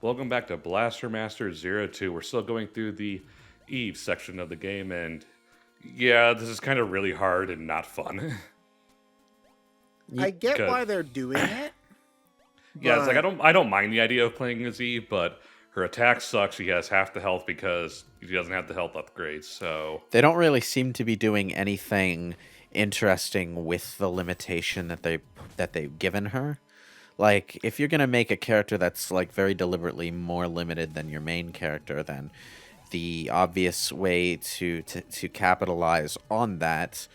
Welcome back to Blaster Master Zero 2. We're still going through the Eve section of the game, and yeah, this is kind of really hard and not fun. I get 'Cause- why they're doing it. yeah, it's like but I don't mind the idea of playing as Eve, but her attack sucks. She has half the health because she doesn't have the health upgrades. So They don't really seem to be doing anything interesting with the limitation that they've given her. Like, if you're gonna make a character that's like very deliberately more limited than your main character, then the obvious way to capitalize on that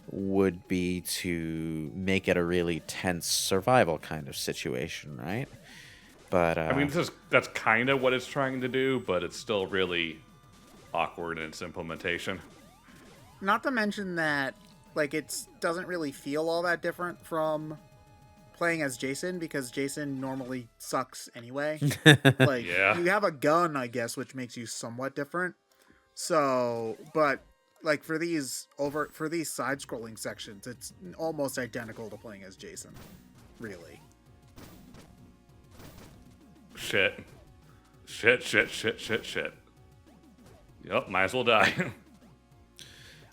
would be to make it a really tense survival kind of situation, right? But I mean, that's kind of what it's trying to do, but it's still really awkward in its implementation. not to mention that, like, it doesn't really feel all that different from playing as Jason, because Jason normally sucks anyway. Like, Yeah. you have a gun, I guess, which makes you somewhat different. So, but like for these side-scrolling sections, it's almost identical to playing as Jason, really. Shit. Yup, might as well die.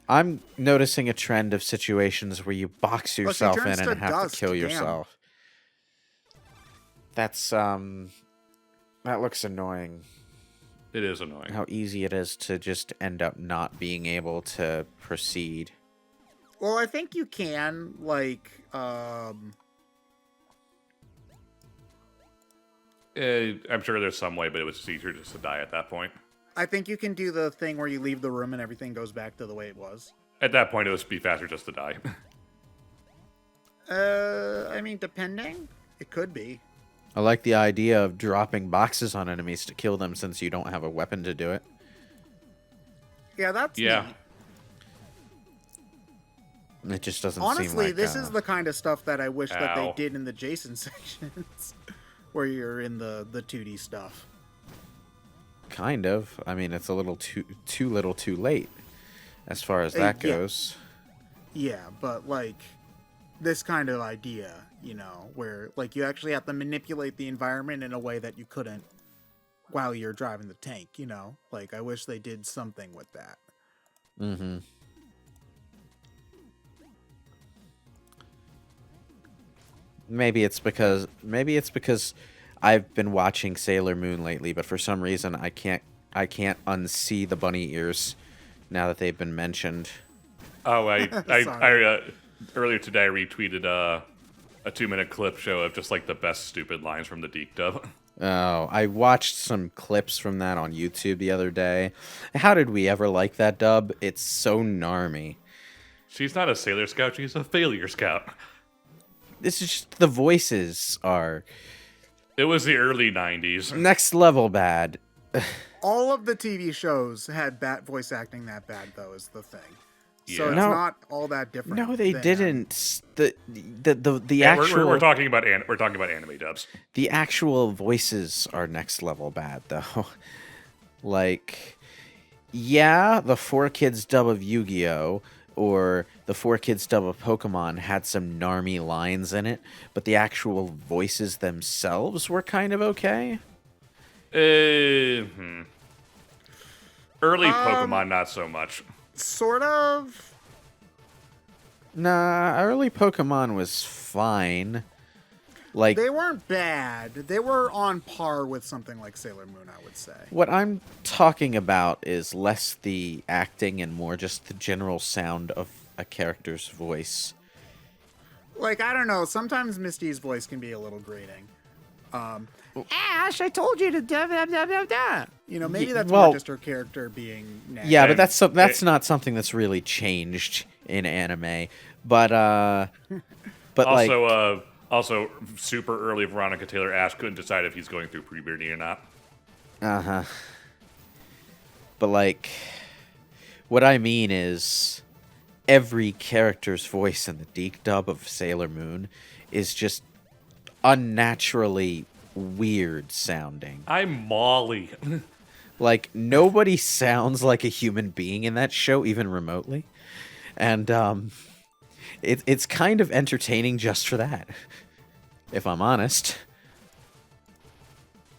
I'm noticing a trend of situations where you box yourself in turns and to have dust, to kill damn. yourself. That's that looks annoying. It is annoying. How easy it is to just end up not being able to proceed. Well, I think you can, like, I'm sure there's some way, but it was just easier just to die at that point. I think you can do the thing where you leave the room and everything goes back to the way it was. At that point, it would be faster just to die. I mean, depending, it could be. I like the idea of dropping boxes on enemies to kill them since you don't have a weapon to do it. Yeah, that's Yeah. neat. It just doesn't Honestly, seem like this is the kind of stuff that I wish that they Ow. did in the Jason sections, where you're in the 2D stuff. kind of. I mean, it's a little too little too late as far as that Yeah. goes. Yeah, but like this kind of idea, where like you actually have to manipulate the environment in a way that you couldn't while you're driving the tank, Like, I wish they did something with that. Mm-hmm. Maybe it's because I've been watching Sailor Moon lately, but for some reason I can't unsee the bunny ears now that they've been mentioned. Oh, I Sorry. earlier today I retweeted a 2-minute clip show of just like the best stupid lines from the Deke dub. Oh, I watched some clips from that on YouTube the other day. How did we ever like that dub? It's so narmy. She's not a Sailor Scout, she's a Failure Scout. This is just the voices are It was the early 90s. next level bad. All of the TV shows had voice acting that bad, though, is the thing. So Yeah. it's No. not all that different. No, they than- didn't. The Yeah, actual we're talking about anime dubs. the actual voices are next level bad though. Like, yeah, the 4Kids dub of Yu-Gi-Oh! Or the 4Kids dub of Pokemon had some narmy lines in it, but the actual voices themselves were kind of okay. Early Pokemon, not so much. Sort of. Nah, early Pokemon was fine. Like, They weren't bad. They were on par with something like Sailor Moon, I would say. what I'm talking about is less the acting and more just the general sound of a character's voice. Like, I don't know. Sometimes Misty's voice can be a little grating. Ash, I told you to da da da da da. Maybe that's well- more just her character being nasty. Yeah, And but that's not something that's really changed in anime. But like, Also, super early Veronica Taylor Ash couldn't decide if he's going through puberty or not. uh-huh. But like, what I mean is every character's voice in the Deke dub of Sailor Moon is just unnaturally weird sounding. I'm Molly. Like, nobody sounds like a human being in that show, even remotely. And it's kind of entertaining just for that, if I'm honest.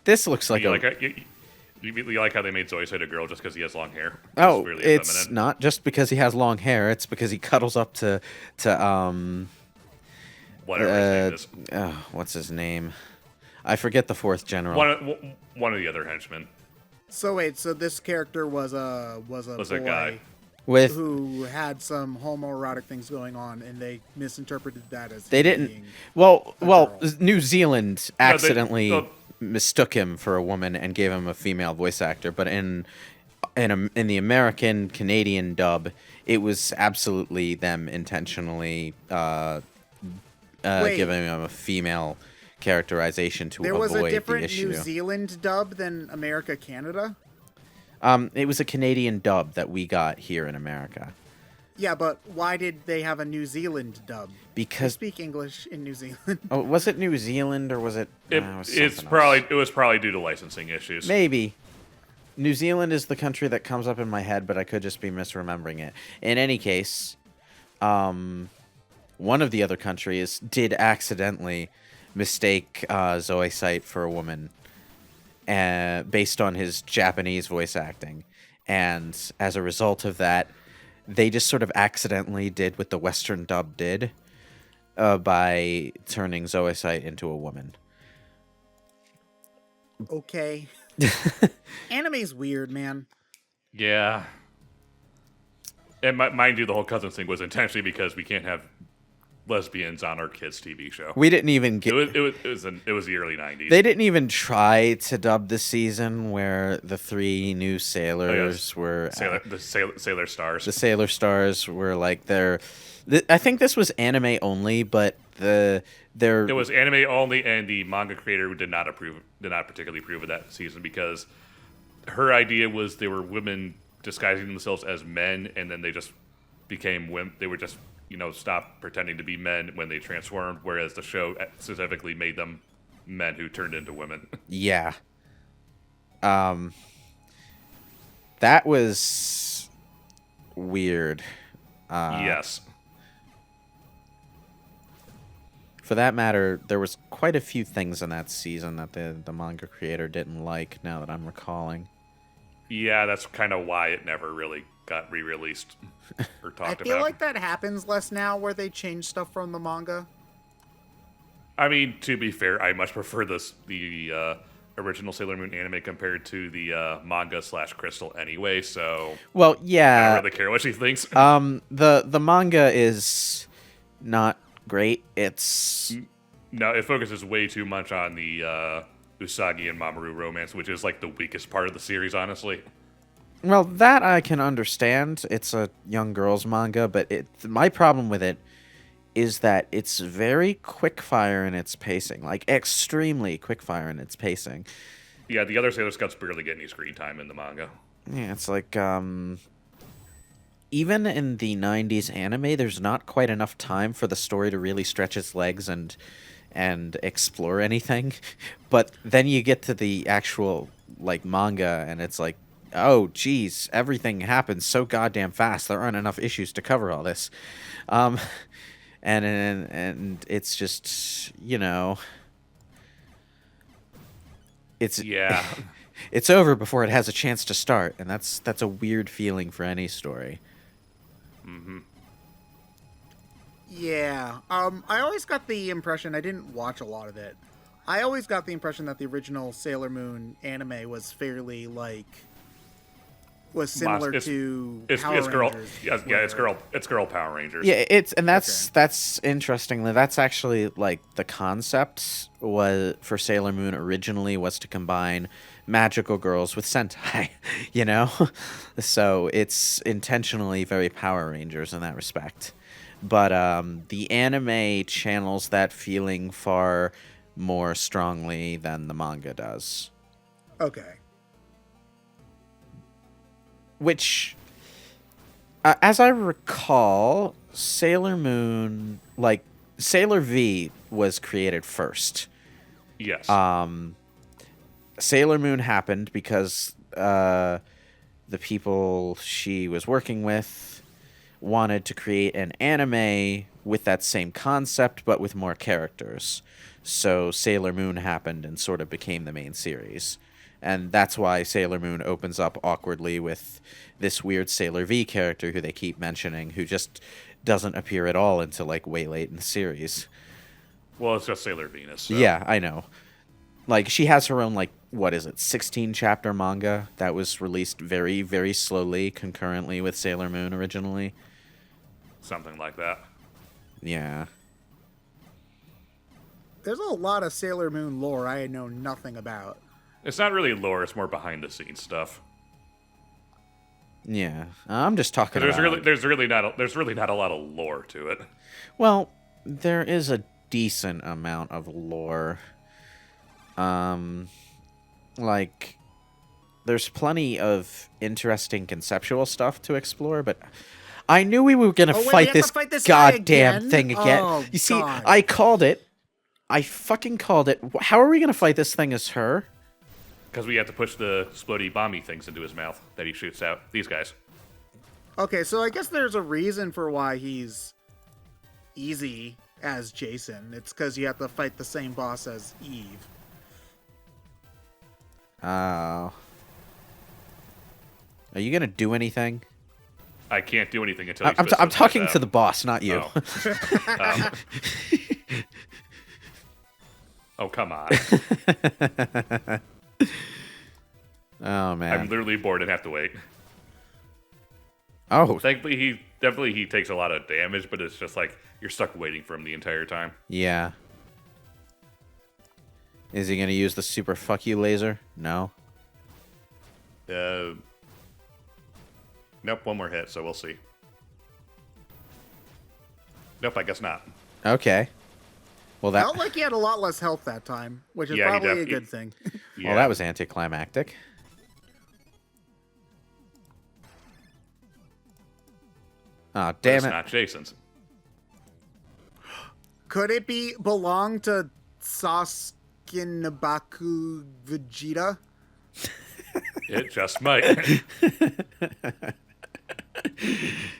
This looks like You a like you like how they made Zoisite a girl just because he has long hair? oh, Really it's effeminate. not just because he has long hair. It's because he cuddles up to Whatever his name is. what's his name? I forget the fourth general. One of the other henchmen So wait, so this character was a was boy that guy. With who had some homoerotic things going on, and they misinterpreted that as they him didn't. being Well, a well, girl. New Zealand No, they- accidentally no. mistook him for a woman and gave him a female voice actor, but in the American Canadian dub, it was absolutely them intentionally Wait. giving him a female characterization to There was avoid a the different issue. New Zealand dub than America Canada. It was a Canadian dub that we got here in America Yeah, but why did they have a New Zealand dub? They because speak English in New Zealand. oh, was it New Zealand or was it? It was it's something probably else. it was probably due to licensing issues. Maybe. New Zealand is the country that comes up in my head, but I could just be misremembering it. In any case, one of the other countries did accidentally mistake Zoisite for a woman based on his Japanese voice acting. And as a result of that, they just sort of accidentally did what the Western dub did by turning Zoisite into a woman. Okay. Anime's weird, man. Yeah. And mind you, the whole cousins thing was intentionally because we can't have lesbians on our kids' TV show. We didn't even get. It was the early '90s. They didn't even try to dub the season where the three new sailors were Sailor Stars. the Sailor Stars were like they're. I think this was anime only, but It was anime only, and the manga creator did not particularly approve of that season because her idea was they were women disguising themselves as men, and then they just became women. They were just stopped pretending to be men when they transformed, whereas the show specifically made them men who turned into women. yeah. That was weird. Yes. For that matter, there was quite a few things in that season that the manga creator didn't like, now that I'm recalling. Yeah, that's kind of why it never really got re-released or I talked feel about. like that happens less now, where they change stuff from the manga. I mean, to be fair, I much prefer the original Sailor Moon anime compared to the manga / Crystal anyway, so Well, I yeah. don't really care what she thinks. The manga is not great. It's No, it focuses way too much on the Usagi and Mamoru romance, which is like the weakest part of the series, honestly. well, that I can understand. It's a young girl's manga, but my problem with it is that it's very quickfire in its pacing, like extremely quickfire in its pacing. Yeah, the other Sailor Scouts barely get any screen time in the manga. Yeah, it's like even in the 90s anime, there's not quite enough time for the story to really stretch its legs and explore anything. But then you get to the actual like manga and it's like, oh geez, everything happens so goddamn fast. There aren't enough issues to cover all this. And it's just, it's Yeah. it's over before it has a chance to start, and that's a weird feeling for any story. Yeah. I always got the impression, I didn't watch a lot of it. I always got the impression that the original Sailor Moon anime was fairly was similar to Power girl. Rangers, Yeah, it's girl Power Rangers. Yeah, that's interestingly, that's actually like the concept was for Sailor Moon originally was to combine magical girls with Sentai, so it's intentionally very Power Rangers in that respect. But the anime channels that feeling far more strongly than the manga does. Okay. Which, as I recall, Sailor Moon, like Sailor V, was created first. Yes. Sailor Moon happened because the people she was working with wanted to create an anime with that same concept, but with more characters. So Sailor Moon happened and sort of became the main series. And that's why Sailor Moon opens up awkwardly with this weird Sailor V character who they keep mentioning, who just doesn't appear at all until like way late in the series. Well, it's just Sailor Venus. So. Yeah, I know. Like, she has her own, like, what is it, 16-chapter manga that was released very, very slowly, concurrently with Sailor Moon originally. Something like that. Yeah. There's a lot of Sailor Moon lore I know nothing about. It's not really lore; it's more behind-the-scenes stuff. Yeah, I'm just talking about... There's really not a lot of lore to it. Well, there is a decent amount of lore. Like, there's plenty of interesting conceptual stuff to explore, but I knew we were gonna fight this goddamn thing again. Oh, you see, God. I called it. I fucking called it. How are we gonna fight this thing as her? Because we have to push the splody bomby things into his mouth that he shoots out. These guys. Okay, so I guess there's a reason for why he's easy as Jason. It's because you have to fight the same boss as Eve. Oh. Are you gonna do anything? I can't do anything until I'm talking to the boss, not you. Oh, oh come on. Oh man. I'm literally bored and have to wait. Oh. Thankfully, he takes a lot of damage, but it's just like you're stuck waiting for him the entire time. Yeah. Is he gonna use the super fuck you laser? No. Nope, one more hit, so we'll see. Nope, I guess not. Okay. Well, that Felt like he had a lot less health that time, which is Yeah, he probably a good thing. Yeah. well, that was anticlimactic. Oh, But damn it's it. not Jason's. Could it belong to Sasuke Vegeta? It just might.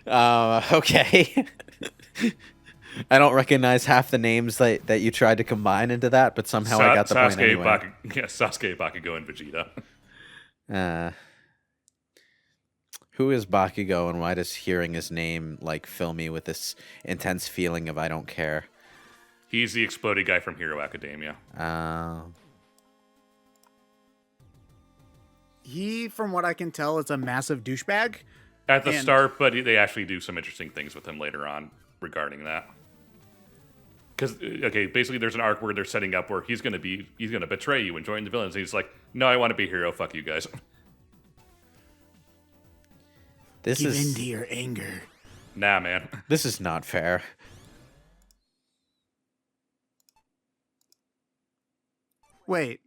Okay. I don't recognize half the names that you tried to combine into that, but somehow I got the point anyway. Sasuke, Bakugo, and Vegeta. Who is Bakugo, and why does hearing his name like fill me with this intense feeling of I don't care? He's the exploding guy from Hero Academia. He, from what I can tell, is a massive douchebag. At the start, but they actually do some interesting things with him later on regarding that. Because, okay, basically there's an arc where they're setting up where he's gonna betray you and join the villains. And he's like, no, I want to be a hero. Fuck you guys. This Give is in to your anger. Nah, man. this is not fair. Wait.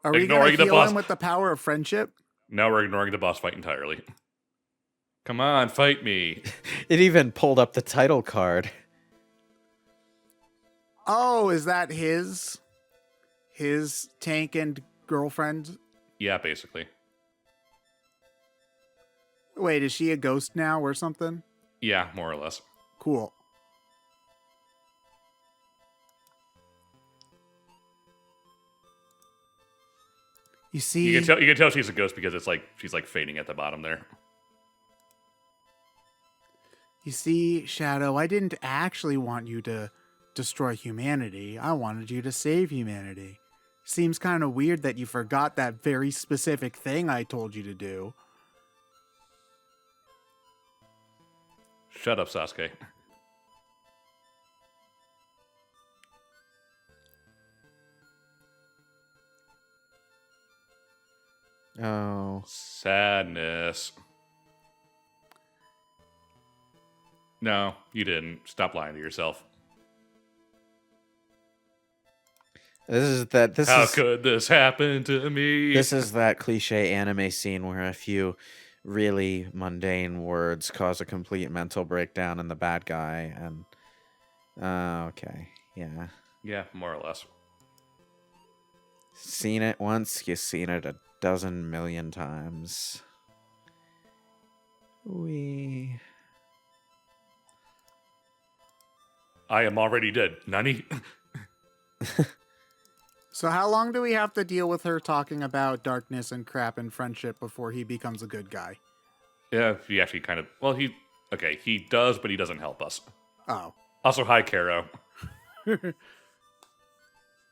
Are we Ignoring going the to heal boss. him with the power of friendship? Now we're ignoring the boss fight entirely. Come on, fight me. It even pulled up the title card. Oh, is that his tank and girlfriend? Yeah, basically. Wait, is she a ghost now or something? Yeah, more or less. Cool. You see, You can tell she's a ghost because it's like she's like fading at the bottom there. you see, Shadow, I didn't actually want you to destroy humanity. I wanted you to save humanity. Seems kind of weird that you forgot that very specific thing I told you to do. Shut up, Sasuke. Oh. Sadness. No, you didn't. Stop lying to yourself. How could this happen to me? This is that cliche anime scene where a few really mundane words cause a complete mental breakdown in the bad guy, and okay, yeah. Yeah, more or less. Seen it once, you've seen it a dozen million times. I am already dead. Nani? So how long do we have to deal with her talking about darkness and crap and friendship before he becomes a good guy? Yeah, he actually kind of... Well, he does, but he doesn't help us. Oh. Also, hi, Caro.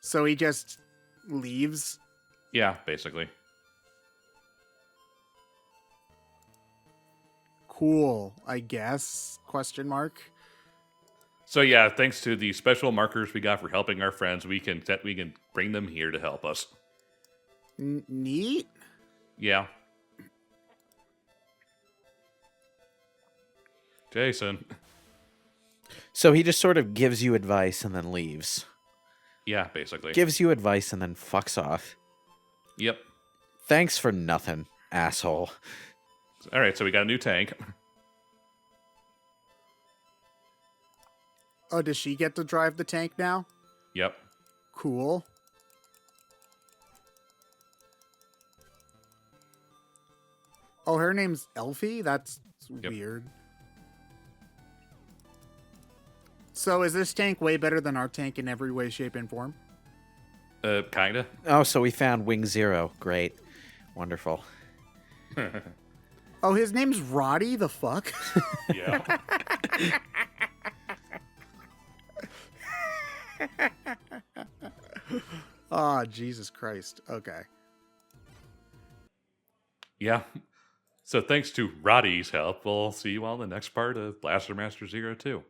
So he just leaves? Yeah, basically. Cool, I guess? Question mark. So yeah, thanks to the special markers we got for helping our friends, we can bring them here to help us. Neat? Yeah. Jason. So he just sort of gives you advice and then leaves. Yeah, basically. Gives you advice and then fucks off. Yep. Thanks for nothing, asshole. All right, so we got a new tank. Oh, does she get to drive the tank now? Yep. Cool. Oh, her name's Elfie? That's weird. So is this tank way better than our tank in every way, shape, and form? Kinda. Oh, so we found Wing Zero. Great. Wonderful. Oh, his name's Roddy? The fuck? Yeah. Oh, Jesus Christ. Okay. Yeah. So thanks to Roddy's help, we'll see you all in the next part of Blaster Master Zero 2.